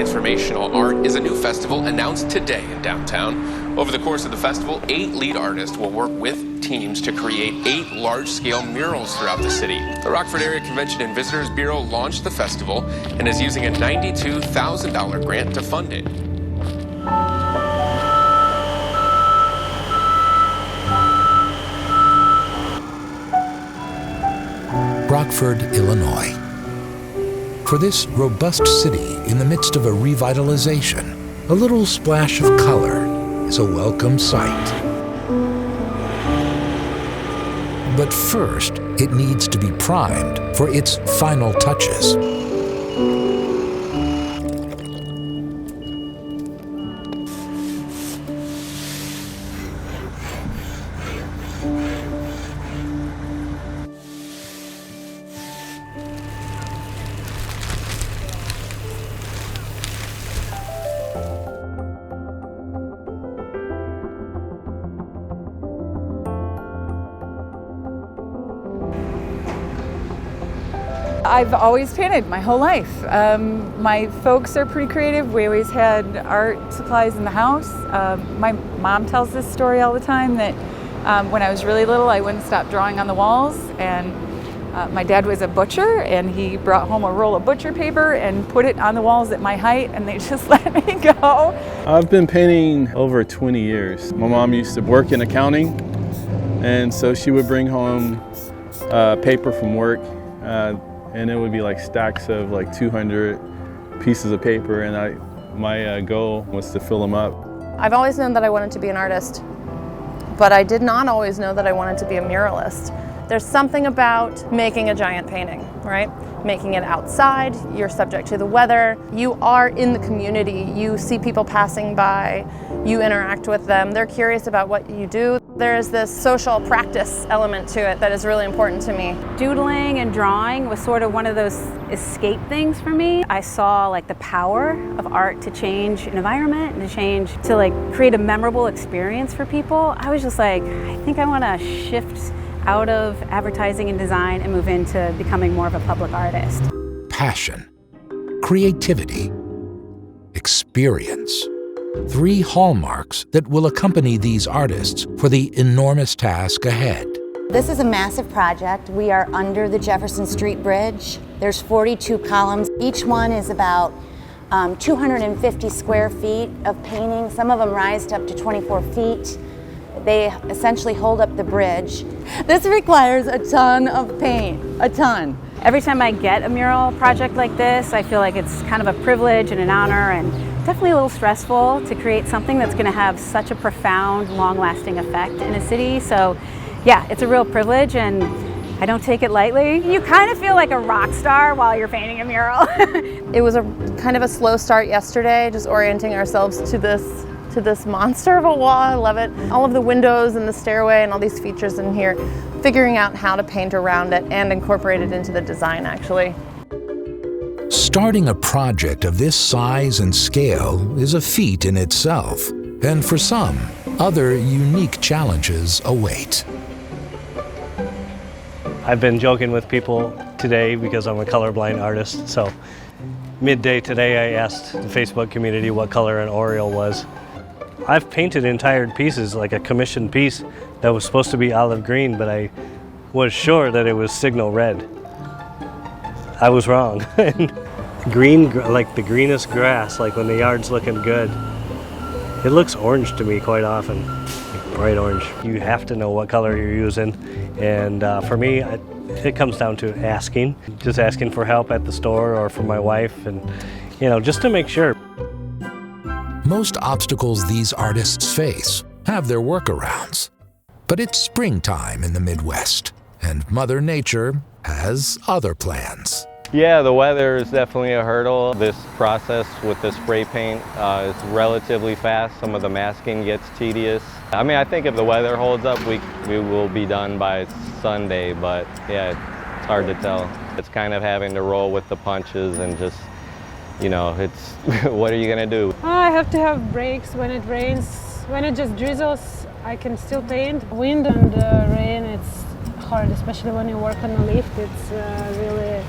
Transformational Art is a new festival announced today in downtown. Over the course of the festival, 8 lead artists will work with teams to create 8 large-scale murals throughout the city. The Rockford Area Convention and Visitors Bureau launched the festival and is using a $92,000 grant to fund it. Rockford, Illinois. For this robust city in the midst of a revitalization, a little splash of color is a welcome sight. But first, it needs to be primed for its final touches. I've always painted my whole life. My folks are pretty creative. We always had art supplies in the house. My mom tells this story all the time that when I was really little, I wouldn't stop drawing on the walls, and my dad was a butcher, and he brought home a roll of butcher paper and put it on the walls at my height, and they just let me go. I've been painting over 20 years. My mom used to work in accounting, and so she would bring home paper from work. And it would be like stacks of like 200 pieces of paper, and my goal was to fill them up. I've always known that I wanted to be an artist, but I did not always know that I wanted to be a muralist. There's something about making a giant painting, right? Making it outside, you're subject to the weather, you are in the community, you see people passing by, you interact with them, they're curious about what you do. There's this social practice element to it that is really important to me. Doodling and drawing was sort of one of those escape things for me. I saw like the power of art to change an environment and to create a memorable experience for people. I was just like, I think I want to shift out of advertising and design and move into becoming more of a public artist. Passion, creativity, experience. 3 hallmarks that will accompany these artists for the enormous task ahead. This is a massive project. We are under the Jefferson Street Bridge. There's 42 columns. Each one is about 250 square feet of painting. Some of them rise to up to 24 feet. They essentially hold up the bridge. This requires a ton of paint, a ton. Every time I get a mural project like this, I feel like it's kind of a privilege and an honor, and definitely a little stressful to create something that's going to have such a profound, long-lasting effect in a city. So yeah, it's a real privilege, and I don't take it lightly. You kind of feel like a rock star while you're painting a mural. It was a kind of a slow start yesterday, just orienting ourselves to this monster of a wall. I love it. All of the windows and the stairway and all these features in here, figuring out how to paint around it and incorporate it into the design, actually. Starting a project of this size and scale is a feat in itself, and for some, other unique challenges await. I've been joking with people today because I'm a colorblind artist, so midday today I asked the Facebook community what color an Oriole was. I've painted entire pieces, like a commissioned piece that was supposed to be olive green, but I was sure that it was signal red. I was wrong. Green, like the greenest grass, like when the yard's looking good. It looks orange to me quite often, like bright orange. You have to know what color you're using, and for me, it comes down to asking. Just asking for help at the store or from my wife, and just to make sure. Most obstacles these artists face have their workarounds. But it's springtime in the Midwest, and Mother Nature has other plans. Yeah, the weather is definitely a hurdle. This process with the spray paint is relatively fast. Some of the masking gets tedious. I mean, I think if the weather holds up, we will be done by Sunday, but yeah, it's hard to tell. It's kind of having to roll with the punches and just, it's, what are you gonna do? I have to have breaks when it rains. When it just drizzles, I can still paint. Wind and rain, it's hard, especially when you work on a lift. It's really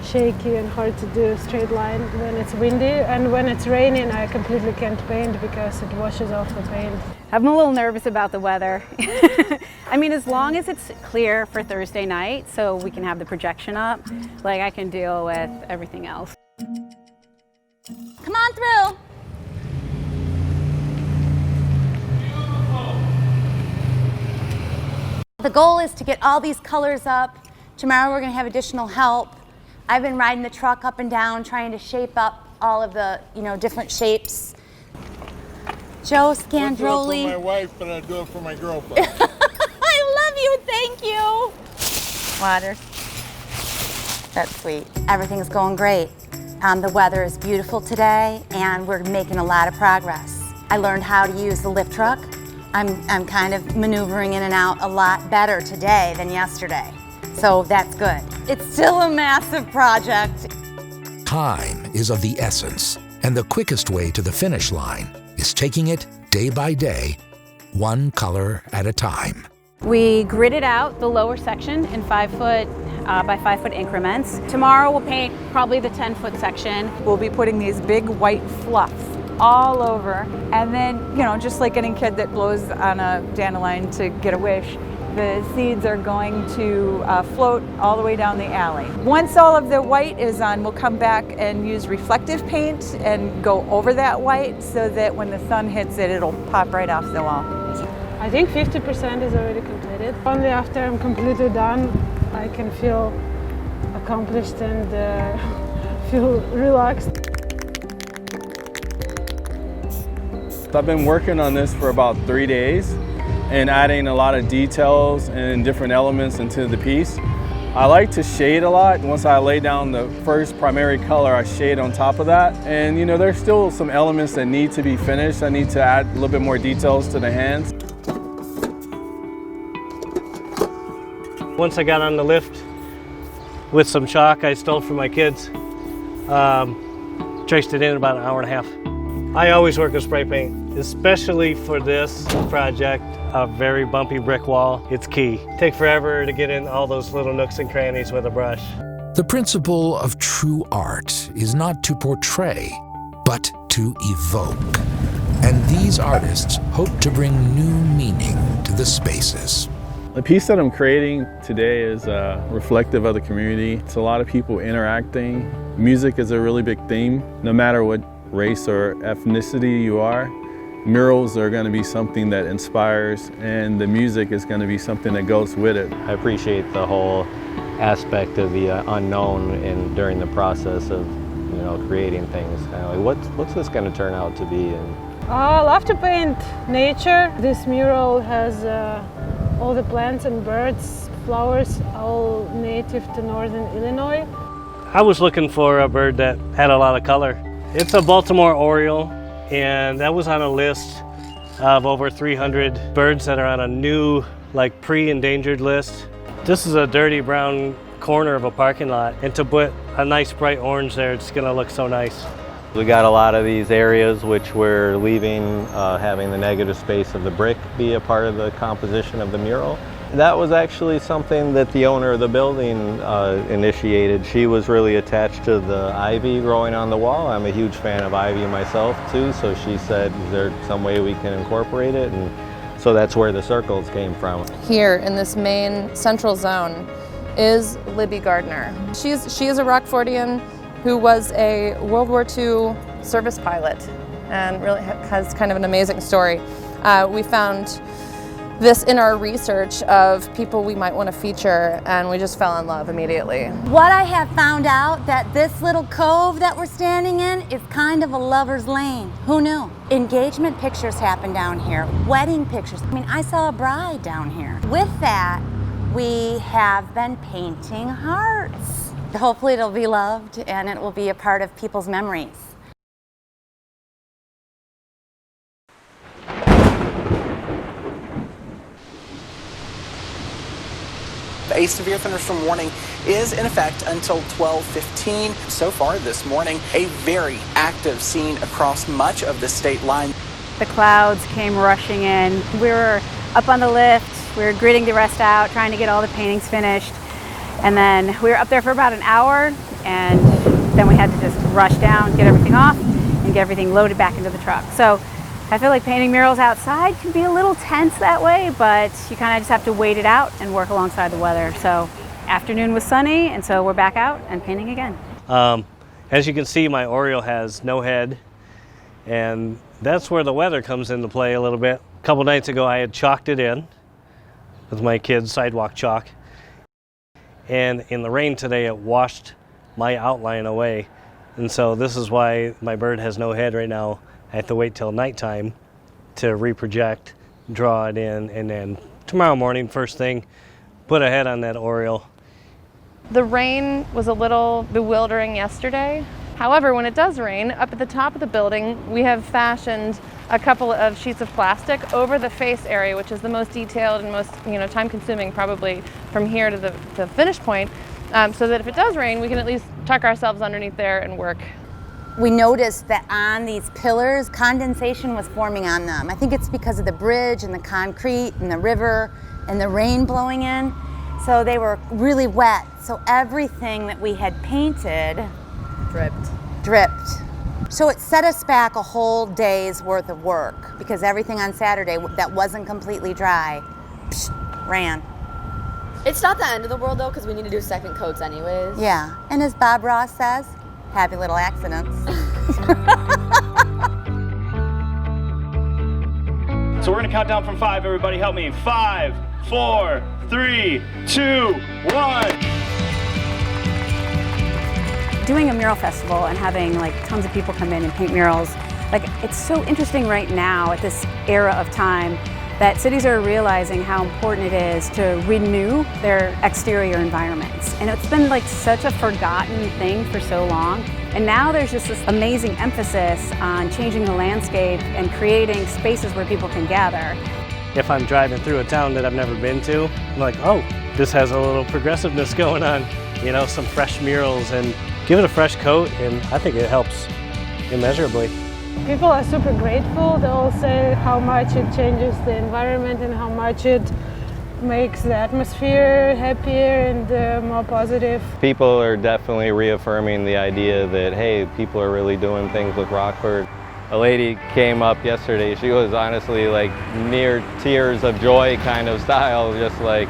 shaky and hard to do a straight line when it's windy, and when it's raining I completely can't paint because it washes off the paint. I'm a little nervous about the weather. I mean, as long as it's clear for Thursday night so we can have the projection up, like I can deal with everything else. Come on through. The goal is to get all these colors up. Tomorrow we're going to have additional help. I've been riding the truck up and down trying to shape up all of the, different shapes. Joe Scandroli. I do it for my wife, but I do it for my girlfriend. I love you, thank you. Water. That's sweet. Everything's going great. The weather is beautiful today, and we're making a lot of progress. I learned how to use the lift truck. I'm kind of maneuvering in and out a lot better today than yesterday. So that's good. It's still a massive project. Time is of the essence, and the quickest way to the finish line is taking it day by day, one color at a time. We gridded out the lower section in 5-foot by 5-foot increments. Tomorrow we'll paint probably the 10-foot section. We'll be putting these big white fluffs all over, and then, just like any kid that blows on a dandelion to get a wish, the seeds are going to float all the way down the alley. Once all of the white is on, we'll come back and use reflective paint and go over that white so that when the sun hits it, it'll pop right off the wall. I think 50% is already completed. Only after I'm completely done, I can feel accomplished and feel relaxed. I've been working on this for about 3 days and adding a lot of details and different elements into the piece. I like to shade a lot. Once I lay down the first primary color, I shade on top of that. And there's still some elements that need to be finished. I need to add a little bit more details to the hands. Once I got on the lift with some chalk I stole from my kids, traced it in about an hour and a half. I always work with spray paint, especially for this project, a very bumpy brick wall. It's key. Take forever to get in all those little nooks and crannies with a brush. The principle of true art is not to portray, but to evoke. And these artists hope to bring new meaning to the spaces. The piece that I'm creating today is reflective of the community. It's a lot of people interacting. Music is a really big theme. No matter what race or ethnicity you are, murals are going to be something that inspires, and the music is going to be something that goes with it. I appreciate the whole aspect of the unknown during the process of creating things. Kind of like, what's this going to turn out to be? I love to paint nature. This mural has all the plants and birds, flowers, all native to northern Illinois. I was looking for a bird that had a lot of color. It's a Baltimore Oriole, and that was on a list of over 300 birds that are on a new, pre-endangered list. This is a dirty brown corner of a parking lot, and to put a nice bright orange there, it's gonna look so nice. We got a lot of these areas which we're leaving, having the negative space of the brick be a part of the composition of the mural. That was actually something that the owner of the building initiated. She was really attached to the ivy growing on the wall. I'm a huge fan of ivy myself too, so she said, is there some way we can incorporate it? And so that's where the circles came from. Here in this main central zone is Libby Gardner. She is a Rockfordian who was a World War II service pilot and really has kind of an amazing story. We found this in our research of people we might want to feature, and we just fell in love immediately. What I have found out that this little cove that we're standing in is kind of a lover's lane. Who knew? Engagement pictures happen down here, wedding pictures. I mean, I saw a bride down here. With that, we have been painting hearts. Hopefully it'll be loved and it will be a part of people's memories. A severe thunderstorm warning is in effect until 12:15. So far this morning, a very active scene across much of the state line. The clouds came rushing in. We were up on the lift, we were gridding the rest out, trying to get all the paintings finished. And then we were up there for about an hour, and then we had to just rush down, get everything off, and get everything loaded back into the truck. So I feel like painting murals outside can be a little tense that way, but you kind of just have to wait it out and work alongside the weather. So afternoon was sunny, and so we're back out and painting again. As you can see, my Oriole has no head, and that's where the weather comes into play a little bit. A couple nights ago, I had chalked it in with my kids' sidewalk chalk, and in the rain today, it washed my outline away. And so this is why my bird has no head right now. I have to wait till nighttime to reproject, draw it in, and then tomorrow morning, first thing, put a head on that Oriole. The rain was a little bewildering yesterday. However, when it does rain, up at the top of the building, we have fashioned a couple of sheets of plastic over the face area, which is the most detailed and most time-consuming probably from here to the finish point, so that if it does rain, we can at least tuck ourselves underneath there and work. We noticed that on these pillars, condensation was forming on them. I think it's because of the bridge and the concrete and the river and the rain blowing in. So they were really wet. So everything that we had painted dripped. So it set us back a whole day's worth of work because everything on Saturday that wasn't completely dry ran. It's not the end of the world though, because we need to do second coats anyways. Yeah, and as Bob Ross says, happy little accidents. So we're gonna count down from 5, everybody help me. 5, 4, 3, 2, 1. Doing a mural festival and having like tons of people come in and paint murals, like it's so interesting right now at this era of time that cities are realizing how important it is to renew their exterior environments. And it's been like such a forgotten thing for so long. And now there's just this amazing emphasis on changing the landscape and creating spaces where people can gather. If I'm driving through a town that I've never been to, I'm like, oh, this has a little progressiveness going on. You know, some fresh murals, and give it a fresh coat, and I think it helps immeasurably. People are super grateful. They all say how much it changes the environment and how much it makes the atmosphere happier and more positive. People are definitely reaffirming the idea that, hey, people are really doing things with Rockford. A lady came up yesterday, she was honestly like near tears of joy kind of style, just like,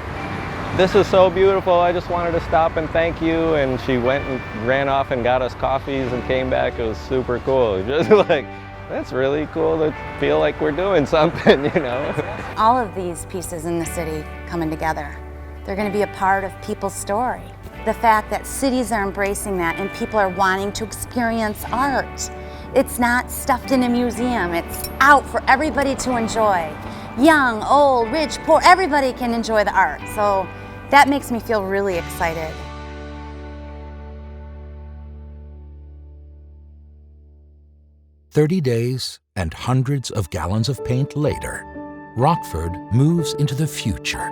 this is so beautiful, I just wanted to stop and thank you. And she went and ran off and got us coffees and came back. It was super cool. Just like, that's really cool to feel like we're doing something, you know? All of these pieces in the city coming together, they're going to be a part of people's story. The fact that cities are embracing that and people are wanting to experience art. It's not stuffed in a museum, it's out for everybody to enjoy. Young, old, rich, poor, everybody can enjoy the art. So that makes me feel really excited. "30 days and hundreds of gallons of paint later, Rockford moves into the future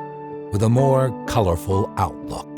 with a more colorful outlook.